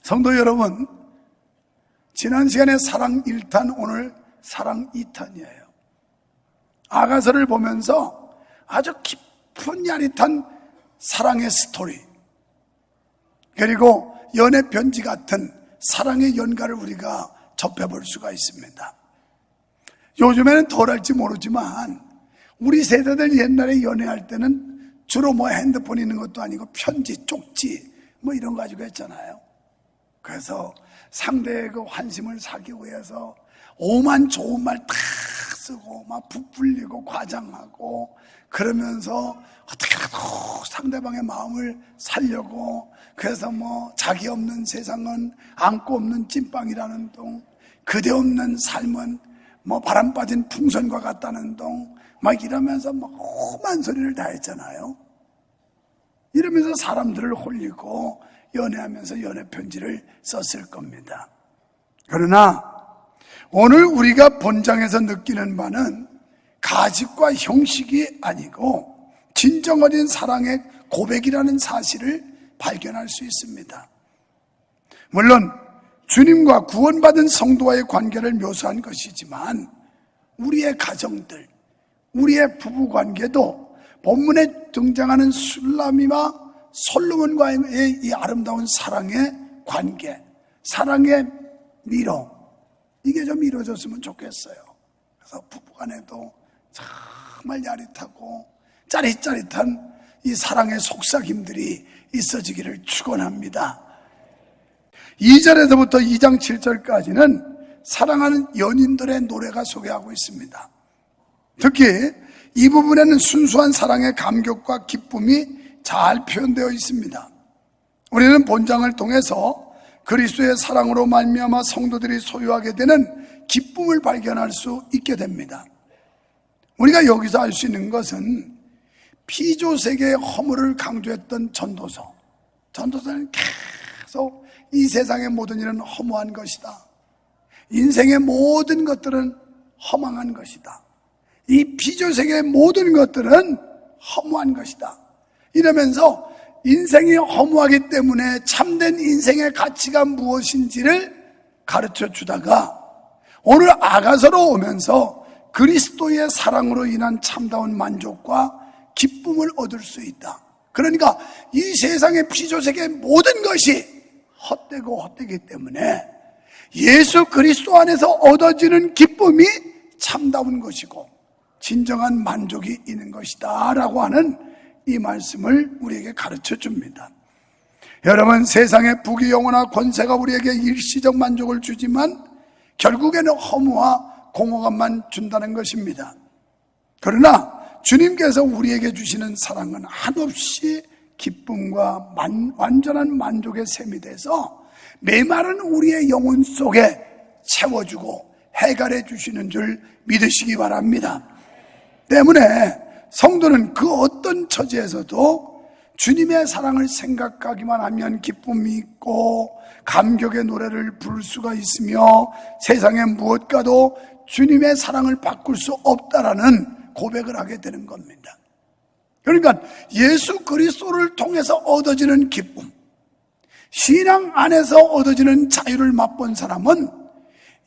성도 여러분, 지난 시간에 사랑 1탄, 오늘 사랑 2탄이에요. 아가서를 보면서 아주 깊은 야릿한 사랑의 스토리, 그리고 연애 편지 같은 사랑의 연가를 우리가 접해볼 수가 있습니다. 요즘에는 덜할지 모르지만 우리 세대들 옛날에 연애할 때는 주로 핸드폰 있는 것도 아니고 편지, 쪽지 이런 거 가지고 했잖아요. 그래서 상대의 그 환심을 사기 위해서 오만 좋은 말 다 쓰고 막 부풀리고 과장하고 그러면서 어떻게라도 상대방의 마음을 살려고, 그래서 자기 없는 세상은 안고 없는 찐빵이라는 동, 그대 없는 삶은 바람 빠진 풍선과 같다는 동, 이러면서 험한 소리를 다 했잖아요. 이러면서 사람들을 홀리고 연애하면서 연애 편지를 썼을 겁니다. 그러나 오늘 우리가 본장에서 느끼는 바는 가식과 형식이 아니고 진정 어린 사랑의 고백이라는 사실을 발견할 수 있습니다. 물론 주님과 구원받은 성도와의 관계를 묘사한 것이지만 우리의 가정들, 우리의 부부관계도 본문에 등장하는 술라미와 솔로몬과의 이 아름다운 사랑의 관계, 사랑의 미로, 이게 좀 이루어졌으면 좋겠어요. 그래서 부부간에도 정말 야릿하고 짜릿짜릿한 이 사랑의 속삭임들이 있어지기를 축원합니다. 2절에서부터 2장 7절까지는 사랑하는 연인들의 노래가 소개하고 있습니다. 특히 이 부분에는 순수한 사랑의 감격과 기쁨이 잘 표현되어 있습니다. 우리는 본장을 통해서 그리스도의 사랑으로 말미암아 성도들이 소유하게 되는 기쁨을 발견할 수 있게 됩니다. 우리가 여기서 알 수 있는 것은 피조세계의 허물을 강조했던 전도서는 계속 이 세상의 모든 일은 허무한 것이다, 인생의 모든 것들은 허망한 것이다, 이 피조세계의 모든 것들은 허무한 것이다, 이러면서 인생이 허무하기 때문에 참된 인생의 가치가 무엇인지를 가르쳐 주다가 오늘 아가서로 오면서 그리스도의 사랑으로 인한 참다운 만족과 기쁨을 얻을 수 있다. 그러니까 이 세상의 피조세계의 모든 것이 헛되고 헛되기 때문에 예수 그리스도 안에서 얻어지는 기쁨이 참다운 것이고 진정한 만족이 있는 것이다 라고 하는 이 말씀을 우리에게 가르쳐 줍니다. 여러분, 세상의 부귀영화나 권세가 우리에게 일시적 만족을 주지만 결국에는 허무와 공허감만 준다는 것입니다. 그러나 주님께서 우리에게 주시는 사랑은 한없이 기쁨과 완전한 만족의 셈이 돼서 메마른 우리의 영혼 속에 채워주고 해결해 주시는 줄 믿으시기 바랍니다. 때문에 성도는 그 어떤 처지에서도 주님의 사랑을 생각하기만 하면 기쁨이 있고 감격의 노래를 부를 수가 있으며 세상의 무엇과도 주님의 사랑을 바꿀 수 없다라는 고백을 하게 되는 겁니다. 그러니까 예수 그리스도를 통해서 얻어지는 기쁨, 신앙 안에서 얻어지는 자유를 맛본 사람은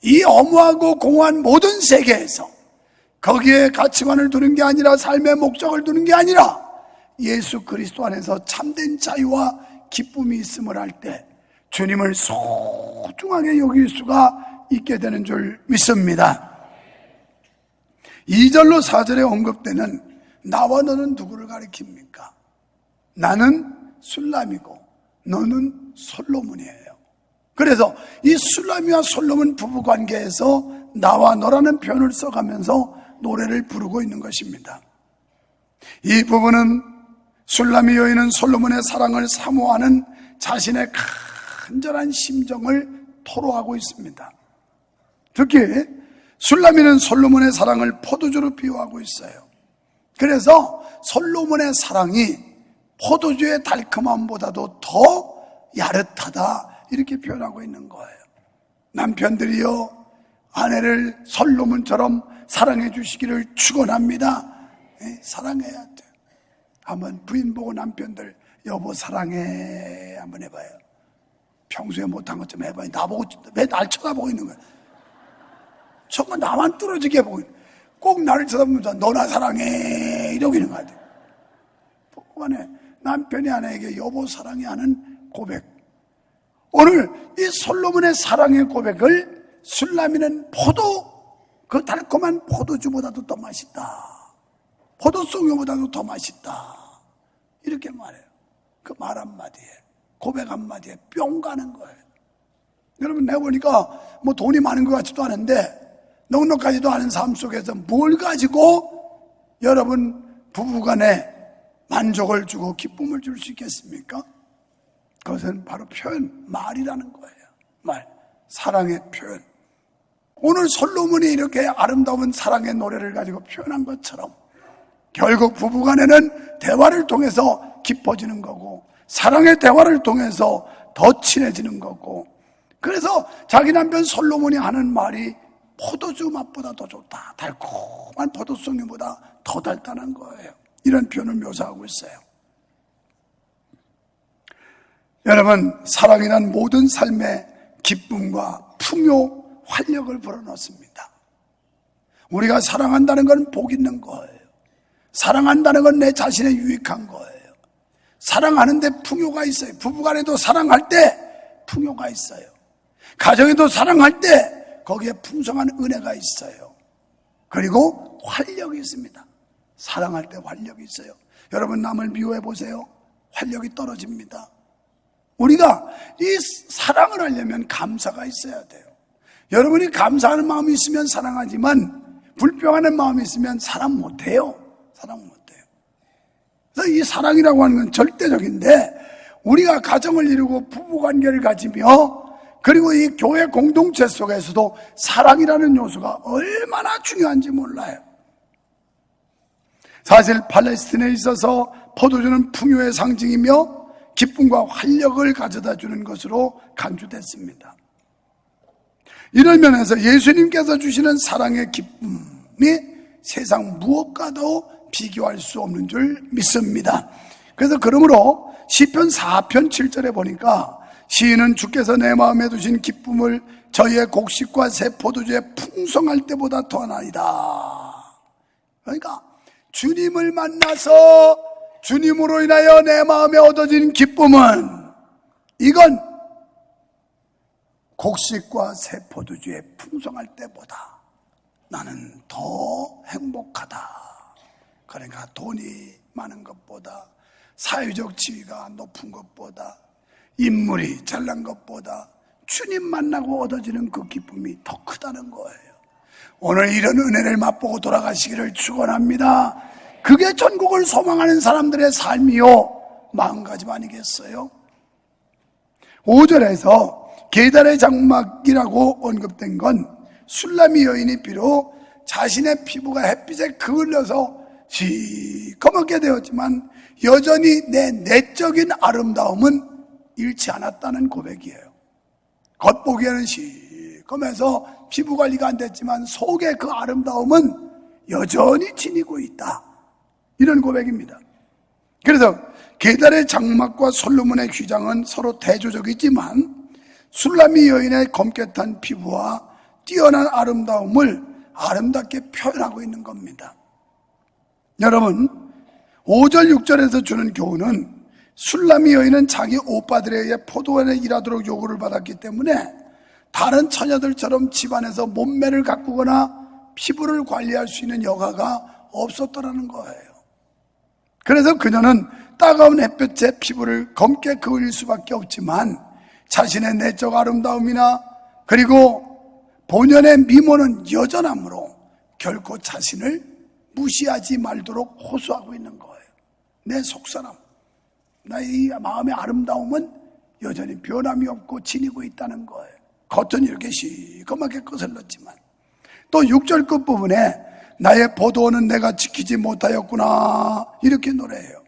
이 허무하고 공허한 모든 세계에서 거기에 가치관을 두는 게 아니라 삶의 목적을 두는 게 아니라 예수 그리스도 안에서 참된 자유와 기쁨이 있음을 알 때 주님을 소중하게 여길 수가 있게 되는 줄 믿습니다. 2절로 4절에 언급되는 나와 너는 누구를 가리킵니까? 나는 술람이고 너는 솔로몬이에요. 그래서 이 술람이와 솔로몬 부부관계에서 나와 너라는 표현을 써가면서 노래를 부르고 있는 것입니다. 이 부분은 술람이 여인은 솔로몬의 사랑을 사모하는 자신의 간절한 심정을 토로하고 있습니다. 특히 술람이는 솔로몬의 사랑을 포도주로 비유하고 있어요. 그래서 솔로몬의 사랑이 포도주의 달콤함보다도 더 야릇하다 이렇게 표현하고 있는 거예요. 남편들이요, 아내를 솔로몬처럼 사랑해 주시기를 축원합니다. 사랑해야 돼. 한번 부인 보고 남편들 여보 사랑해 한번 해봐요. 평소에 못한 것 좀 해봐. 나보고 왜 날 쳐다보고 있는 거야? 정말 나만 떨어지게 보고 있는 거야. 꼭 나를 쳐다보면서 너나 사랑해 이러고 있는 것 같아. 부부간에 남편이 아내에게 여보 사랑해 하는 고백. 오늘 이 솔로몬의 사랑의 고백을 술라미는 그 달콤한 포도주보다도 더 맛있다. 포도송유보다도 더 맛있다. 이렇게 말해요. 그 말 한마디에, 고백 한마디에 뿅 가는 거예요. 여러분, 내가 보니까 뭐 돈이 많은 것 같지도 않은데 넉넉하지도 않은 삶 속에서 뭘 가지고 여러분 부부간에 만족을 주고 기쁨을 줄 수 있겠습니까? 그것은 바로 표현, 말이라는 거예요. 말, 사랑의 표현. 오늘 솔로몬이 이렇게 아름다운 사랑의 노래를 가지고 표현한 것처럼 결국 부부간에는 대화를 통해서 깊어지는 거고 사랑의 대화를 통해서 더 친해지는 거고, 그래서 자기 남편 솔로몬이 하는 말이 포도주 맛보다 더 좋다, 달콤한 포도송이보다 더 달달한 거예요. 이런 표현을 묘사하고 있어요. 여러분, 사랑이란 모든 삶의 기쁨과 풍요, 활력을 불어넣습니다. 우리가 사랑한다는 건 복 있는 거예요. 사랑한다는 건 내 자신에 유익한 거예요. 사랑하는데 풍요가 있어요. 부부간에도 사랑할 때 풍요가 있어요. 가정에도 사랑할 때 거기에 풍성한 은혜가 있어요. 그리고 활력이 있습니다. 사랑할 때 활력이 있어요. 여러분, 남을 미워해 보세요. 활력이 떨어집니다. 우리가 이 사랑을 하려면 감사가 있어야 돼요. 여러분이 감사하는 마음이 있으면 사랑하지만 불평하는 마음이 있으면 사랑 못해요. 사랑 못해요. 그래서 이 사랑이라고 하는 건 절대적인데, 우리가 가정을 이루고 부부관계를 가지며 그리고 이 교회 공동체 속에서도 사랑이라는 요소가 얼마나 중요한지 몰라요. 사실 팔레스틴에 있어서 포도주는 풍요의 상징이며 기쁨과 활력을 가져다 주는 것으로 간주됐습니다. 이런 면에서 예수님께서 주시는 사랑의 기쁨이 세상 무엇과도 비교할 수 없는 줄 믿습니다. 그래서 그러므로 시편 4편 7절에 보니까 시인은 주께서 내 마음에 두신 기쁨을 저희의 곡식과 새 포도주에 풍성할 때보다 더하나이다. 그러니까 주님을 만나서 주님으로 인하여 내 마음에 얻어진 기쁨은, 이건 곡식과 새 포도주에 풍성할 때보다 나는 더 행복하다. 그러니까 돈이 많은 것보다, 사회적 지위가 높은 것보다, 인물이 잘난 것보다 주님 만나고 얻어지는 그 기쁨이 더 크다는 거예요. 오늘 이런 은혜를 맛보고 돌아가시기를 축원합니다. 그게 천국을 소망하는 사람들의 삶이요 마음가짐 아니겠어요? 5절에서 게달의 장막이라고 언급된 건 술라미 여인이 비록 자신의 피부가 햇빛에 그을려서 시커멓게 되었지만 여전히 내 내적인 아름다움은 잃지 않았다는 고백이에요. 겉보기에는 시커매서 피부 관리가 안 됐지만 속의 그 아름다움은 여전히 지니고 있다. 이런 고백입니다. 그래서 게달의 장막과 솔로몬의 휘장은 서로 대조적이지만 술라미 여인의 검게 탄 피부와 뛰어난 아름다움을 아름답게 표현하고 있는 겁니다. 여러분, 5절 6절에서 주는 교훈은 술라미 여인은 자기 오빠들에 의해 포도원에 일하도록 요구를 받았기 때문에 다른 처녀들처럼 집안에서 몸매를 가꾸거나 피부를 관리할 수 있는 여가가 없었더라는 거예요. 그래서 그녀는 따가운 햇볕에 피부를 검게 그을 수밖에 없지만 자신의 내적 아름다움이나 그리고 본연의 미모는 여전함으로 결코 자신을 무시하지 말도록 호소하고 있는 거예요. 내 속사람, 나의 마음의 아름다움은 여전히 변함이 없고 지니고 있다는 거예요. 겉은 이렇게 시커멓게 거슬렀지만. 또 6절 끝부분에 나의 포도원은 내가 지키지 못하였구나 이렇게 노래해요.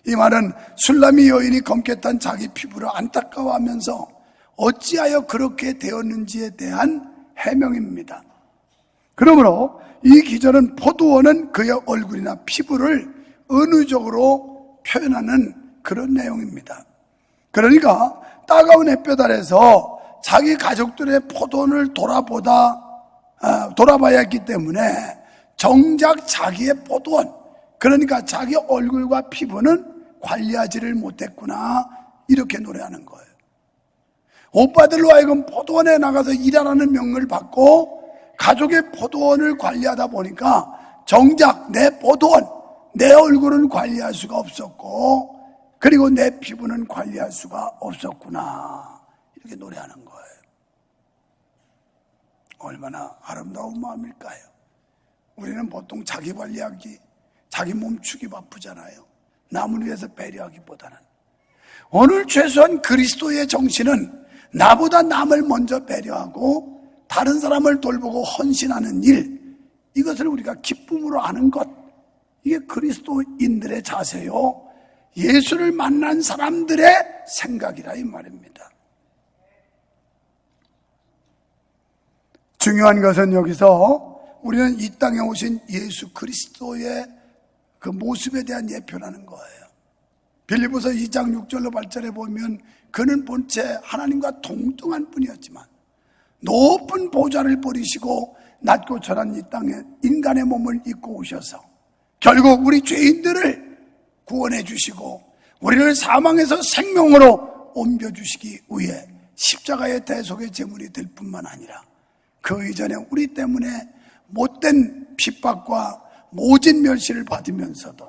이 말은 술라미 여인이 검게 탄 자기 피부를 안타까워하면서 어찌하여 그렇게 되었는지에 대한 해명입니다. 그러므로 이 기절은 포도원은 그의 얼굴이나 피부를 은유적으로 표현하는 그런 내용입니다. 그러니까 따가운 햇볕 아래서 자기 가족들의 포도원을 돌아봐야 했기 때문에 정작 자기의 포도원, 그러니까 자기 얼굴과 피부는 관리하지를 못했구나, 이렇게 노래하는 거예요. 오빠들로 하여금 포도원에 나가서 일하라는 명령을 받고 가족의 포도원을 관리하다 보니까 정작 내 포도원, 내 얼굴은 관리할 수가 없었고, 그리고 내 피부는 관리할 수가 없었구나, 이렇게 노래하는 거예요. 얼마나 아름다운 마음일까요? 우리는 보통 자기 관리하기, 자기 몸축이 바쁘잖아요. 남을 위해서 배려하기보다는. 오늘 최소한 그리스도의 정신은 나보다 남을 먼저 배려하고 다른 사람을 돌보고 헌신하는 일, 이것을 우리가 기쁨으로 하는 것, 이게 그리스도인들의 자세요, 예수를 만난 사람들의 생각이라 이 말입니다. 중요한 것은 여기서 우리는 이 땅에 오신 예수 그리스도의 그 모습에 대한 예표라는 거예요. 빌립보서 2장 6절로 8절에 보면 그는 본체 하나님과 동등한 분이었지만 높은 보좌를 버리시고 낮고 절한 이 땅에 인간의 몸을 입고 오셔서 결국 우리 죄인들을 구원해 주시고 우리를 사망에서 생명으로 옮겨주시기 위해 십자가의 대속의 제물이 될 뿐만 아니라 그 이전에 우리 때문에 못된 핍박과 모진 멸시를 받으면서도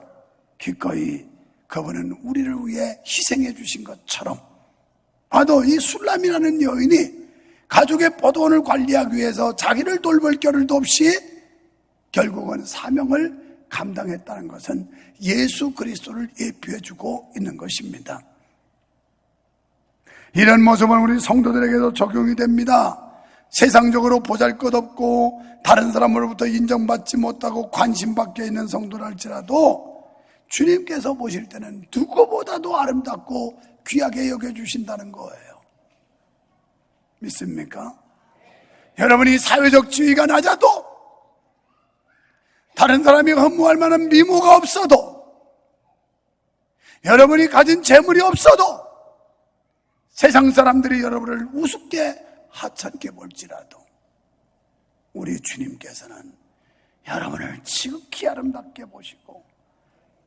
기꺼이 그분은 우리를 위해 희생해 주신 것처럼, 봐도 이 술람이라는 여인이 가족의 포도원을 관리하기 위해서 자기를 돌볼 겨를도 없이 결국은 사명을 감당했다는 것은 예수 그리스도를 예표해 주고 있는 것입니다. 이런 모습은 우리 성도들에게도 적용이 됩니다. 세상적으로 보잘것없고 다른 사람으로부터 인정받지 못하고 관심밖에 있는 성도랄지라도 주님께서 보실 때는 누구보다도 아름답고 귀하게 여겨주신다는 거예요. 믿습니까? 여러분이 사회적 지위가 낮아도, 다른 사람이 흠모할 만한 미모가 없어도, 여러분이 가진 재물이 없어도, 세상 사람들이 여러분을 우습게 하찮게 볼지라도 우리 주님께서는 여러분을 지극히 아름답게 보시고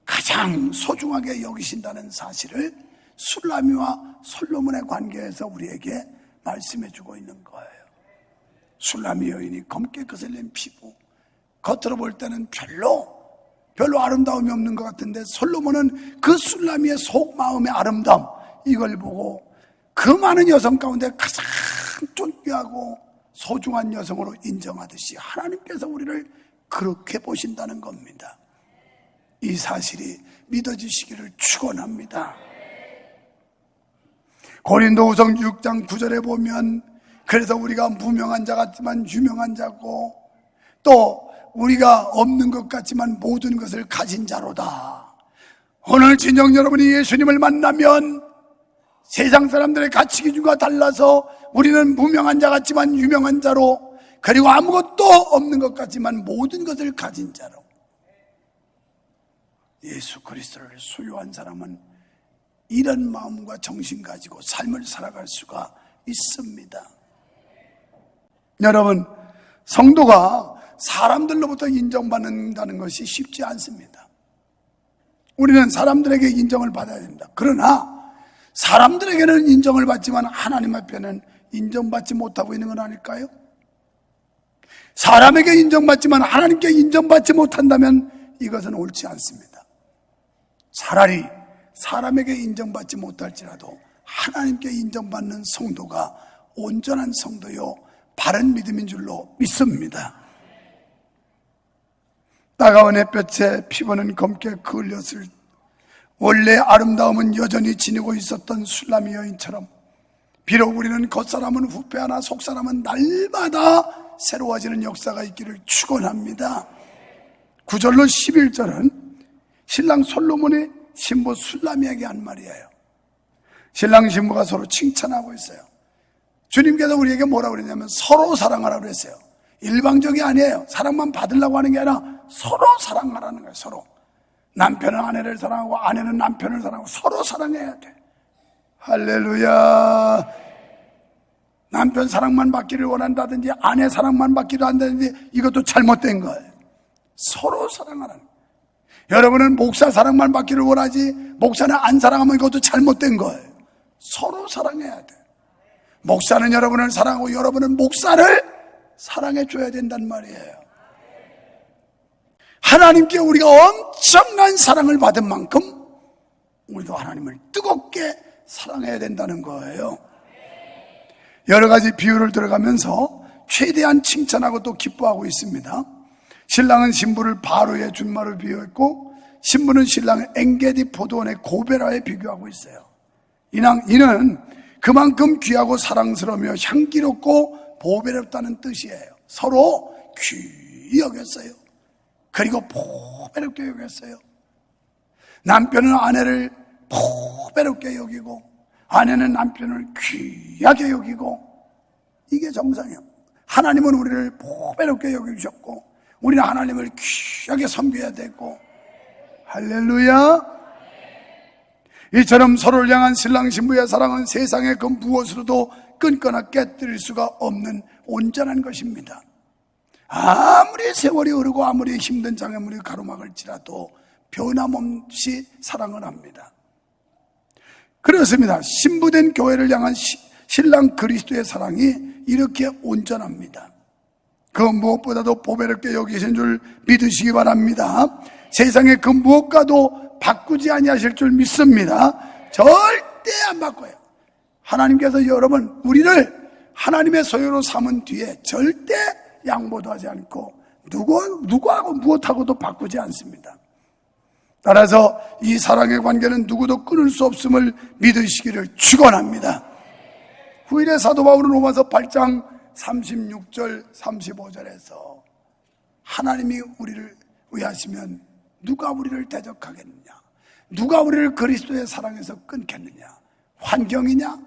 가장 소중하게 여기신다는 사실을 술라미와 솔로몬의 관계에서 우리에게 말씀해 주고 있는 거예요. 술라미 여인이 검게 거슬린 피부, 겉으로 볼 때는 별로 아름다움이 없는 것 같은데 솔로몬은 그 술라미의 속마음의 아름다움, 이걸 보고 그 많은 여성 가운데 가장 존귀하고 소중한 여성으로 인정하듯이 하나님께서 우리를 그렇게 보신다는 겁니다. 이 사실이 믿어지시기를 축원합니다. 고린도후서 6장 9절에 보면 그래서 우리가 무명한 자 같지만 유명한 자고 또 우리가 없는 것 같지만 모든 것을 가진 자로다. 오늘 진정 여러분이 예수님을 만나면 세상 사람들의 가치 기준과 달라서 우리는 무명한 자 같지만 유명한 자로, 그리고 아무것도 없는 것 같지만 모든 것을 가진 자로, 예수 그리스도를 소유한 사람은 이런 마음과 정신 가지고 삶을 살아갈 수가 있습니다. 여러분, 성도가 사람들로부터 인정받는다는 것이 쉽지 않습니다. 우리는 사람들에게 인정을 받아야 됩니다. 그러나 사람들에게는 인정을 받지만 하나님 앞에는 인정받지 못하고 있는 건 아닐까요? 사람에게 인정받지만 하나님께 인정받지 못한다면 이것은 옳지 않습니다. 차라리 사람에게 인정받지 못할지라도 하나님께 인정받는 성도가 온전한 성도요 바른 믿음인 줄로 믿습니다. 따가운 햇볕에 피부는 검게 그을렸을 원래 아름다움은 여전히 지니고 있었던 술라미 여인처럼 비록 우리는 겉사람은 후패하나 속사람은 날마다 새로워지는 역사가 있기를 축원합니다. 9절로 11절은 신랑 솔로몬이 신부 술라미에게 한 말이에요. 신랑 신부가 서로 칭찬하고 있어요. 주님께서 우리에게 뭐라고 그랬냐면 서로 사랑하라고 그랬어요. 일방적이 아니에요. 사랑만 받으려고 하는 게 아니라 서로 사랑하라는 거예요. 서로. 남편은 아내를 사랑하고 아내는 남편을 사랑하고 서로 사랑해야 돼. 할렐루야. 남편 사랑만 받기를 원한다든지 아내 사랑만 받기를 한다든지 이것도 잘못된 거예요. 서로 사랑하라는 거예요. 여러분은 목사 사랑만 받기를 원하지 목사는 안 사랑하면 이것도 잘못된 거예요. 서로 사랑해야 돼요. 목사는 여러분을 사랑하고 여러분은 목사를 사랑해 줘야 된단 말이에요. 하나님께 우리가 엄청난 사랑을 받은 만큼 우리도 하나님을 뜨겁게 사랑해야 된다는 거예요. 여러 가지 비유를 들어가면서 최대한 칭찬하고 또 기뻐하고 있습니다. 신랑은 신부를 바로의 준마로 비유했고 신부는 신랑을 엔게디 포도원의 고베라에 비교하고 있어요. 이는 그만큼 귀하고 사랑스러우며 향기롭고 보배롭다는 뜻이에요. 서로 귀히 여겼어요. 그리고 보배롭게 여겼어요. 남편은 아내를 보배롭게 여기고 아내는 남편을 귀하게 여기고 이게 정상이에요. 하나님은 우리를 보배롭게 여기셨고 우리는 하나님을 귀하게 섬겨야 되고 할렐루야. 이처럼 서로를 향한 신랑 신부의 사랑은 세상의 그 무엇으로도 끊거나 깨뜨릴 수가 없는 온전한 것입니다. 아무리 세월이 흐르고 아무리 힘든 장애물이 가로막을지라도 변함없이 사랑을 합니다. 그렇습니다. 신부된 교회를 향한 신랑 그리스도의 사랑이 이렇게 온전합니다. 그 무엇보다도 보배롭게 여기신 줄 믿으시기 바랍니다. 세상의 그 무엇과도 바꾸지 아니하실 줄 믿습니다. 절대 안 바꿔요. 하나님께서 여러분 우리를 하나님의 소유로 삼은 뒤에 절대 양보도 하지 않고 누구하고 무엇하고도 바꾸지 않습니다. 따라서 이 사랑의 관계는 누구도 끊을 수 없음을 믿으시기를 축원합니다. 후일의 사도 바울은 로마서 8장 36절 35절에서 하나님이 우리를 위하시면 누가 우리를 대적하겠느냐? 누가 우리를 그리스도의 사랑에서 끊겠느냐? 환경이냐?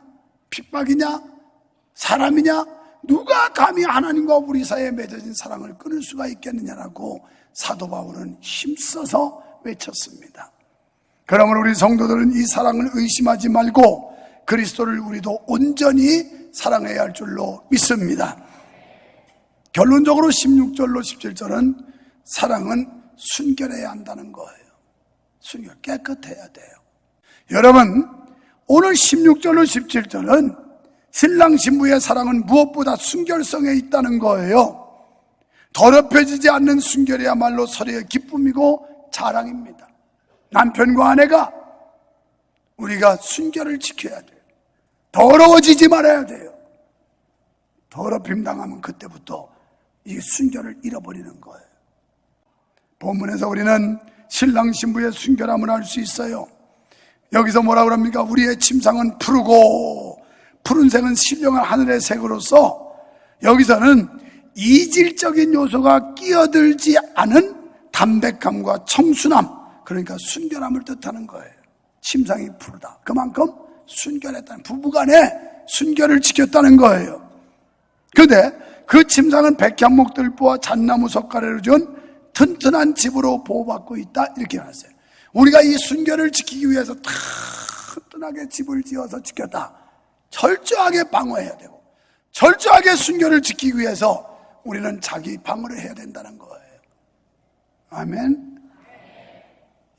핍박이냐? 사람이냐? 누가 감히 하나님과 우리 사이에 맺어진 사랑을 끊을 수가 있겠느냐라고 사도 바울은 힘써서 외쳤습니다. 그러므로 우리 성도들은 이 사랑을 의심하지 말고 그리스도를 우리도 온전히 사랑해야 할 줄로 믿습니다. 결론적으로 16절로 17절은 사랑은 순결해야 한다는 거예요. 순결, 깨끗해야 돼요. 여러분, 오늘 16절로 17절은 신랑 신부의 사랑은 무엇보다 순결성에 있다는 거예요. 더럽혀지지 않는 순결이야말로 서로의 기쁨이고 자랑입니다. 남편과 아내가 우리가 순결을 지켜야 돼요. 더러워지지 말아야 돼요. 더럽힘 당하면 그때부터 이 순결을 잃어버리는 거예요. 본문에서 우리는 신랑 신부의 순결함을 알 수 있어요. 여기서 뭐라 그럽니까? 우리의 침상은 푸르고 푸른색은 신령한 하늘의 색으로서 여기서는 이질적인 요소가 끼어들지 않은 담백함과 청순함, 그러니까 순결함을 뜻하는 거예요. 침상이 푸르다. 그만큼 순결했다는, 부부간에 순결을 지켰다는 거예요. 그런데 그 침상은 백향목들보와 잣나무 석가래로 지은 튼튼한 집으로 보호받고 있다, 이렇게 말했어요. 우리가 이 순결을 지키기 위해서 튼튼하게 집을 지어서 지켰다. 철저하게 방어해야 되고 철저하게 순결을 지키기 위해서 우리는 자기 방어를 해야 된다는 거예요. 아멘.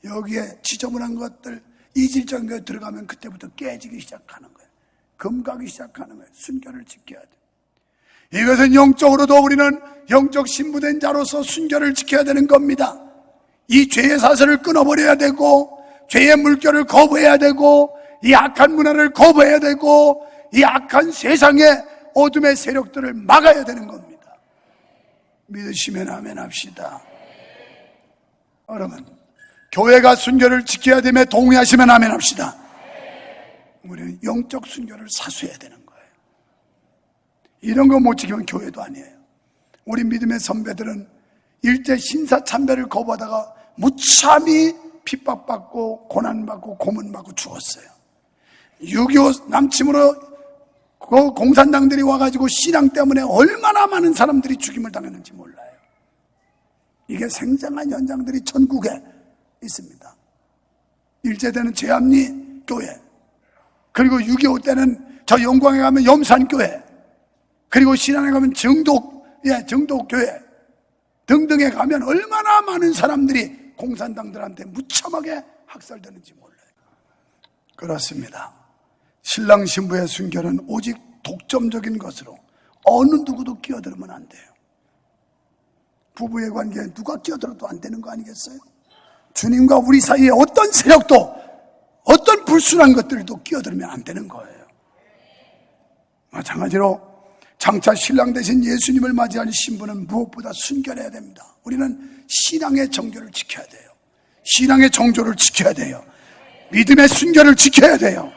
여기에 지저분한 것들, 이질적인 것 들어가면 그때부터 깨지기 시작하는 거예요. 금가기 시작하는 거예요. 순결을 지켜야 돼. 이것은 영적으로도 우리는 영적 신부된 자로서 순결을 지켜야 되는 겁니다. 이 죄의 사슬을 끊어버려야 되고 죄의 물결을 거부해야 되고 이 악한 문화를 거부해야 되고 이 악한 세상의 어둠의 세력들을 막아야 되는 겁니다. 믿으시면 아멘 합시다. 여러분, 교회가 순결을 지켜야 됨에 동의하시면 아멘 합시다. 우리는 영적 순결을 사수해야 되는 거예요. 이런 거 못 지키면 교회도 아니에요. 우리 믿음의 선배들은 일제 신사참배를 거부하다가 무참히 핍박받고 고난받고 고문받고 죽었어요. 6.25 남침으로 그 공산당들이 와가지고 신앙 때문에 얼마나 많은 사람들이 죽임을 당했는지 몰라요. 이게 생생한 현장들이 전국에 있습니다. 일제되는 제암리 교회, 그리고 6.25 때는 저 영광에 가면 염산교회, 그리고 신안에 가면 정독교회 등등에 가면 얼마나 많은 사람들이 공산당들한테 무참하게 학살되는지 몰라요. 그렇습니다. 신랑 신부의 순결은 오직 독점적인 것으로 어느 누구도 끼어들면 안 돼요. 부부의 관계에 누가 끼어들어도 안 되는 거 아니겠어요? 주님과 우리 사이에 어떤 세력도, 어떤 불순한 것들도 끼어들면 안 되는 거예요. 마찬가지로 장차 신랑 되신 예수님을 맞이할 신부는 무엇보다 순결해야 됩니다. 우리는 신앙의 정교를 지켜야 돼요. 신앙의 정조를 지켜야 돼요. 믿음의 순결을 지켜야 돼요.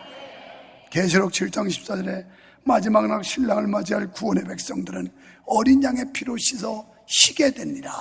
계시록 7장 14절에 마지막 날 신랑을 맞이할 구원의 백성들은 어린 양의 피로 씻어 희게 되니라.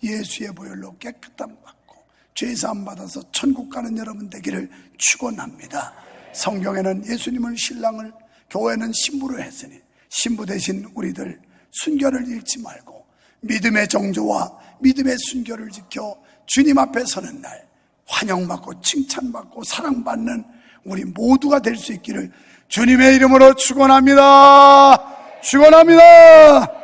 예수의 보혈로 깨끗함 받고 죄사함 받아서 천국 가는 여러분 되기를 축원합니다. 성경에는 예수님은 신랑을, 교회는 신부를 했으니 신부 대신 우리들 순결을 잃지 말고 믿음의 정조와 믿음의 순결을 지켜 주님 앞에 서는 날 환영받고 칭찬받고 사랑받는 우리 모두가 될 수 있기를 주님의 이름으로 축원합니다. 축원합니다.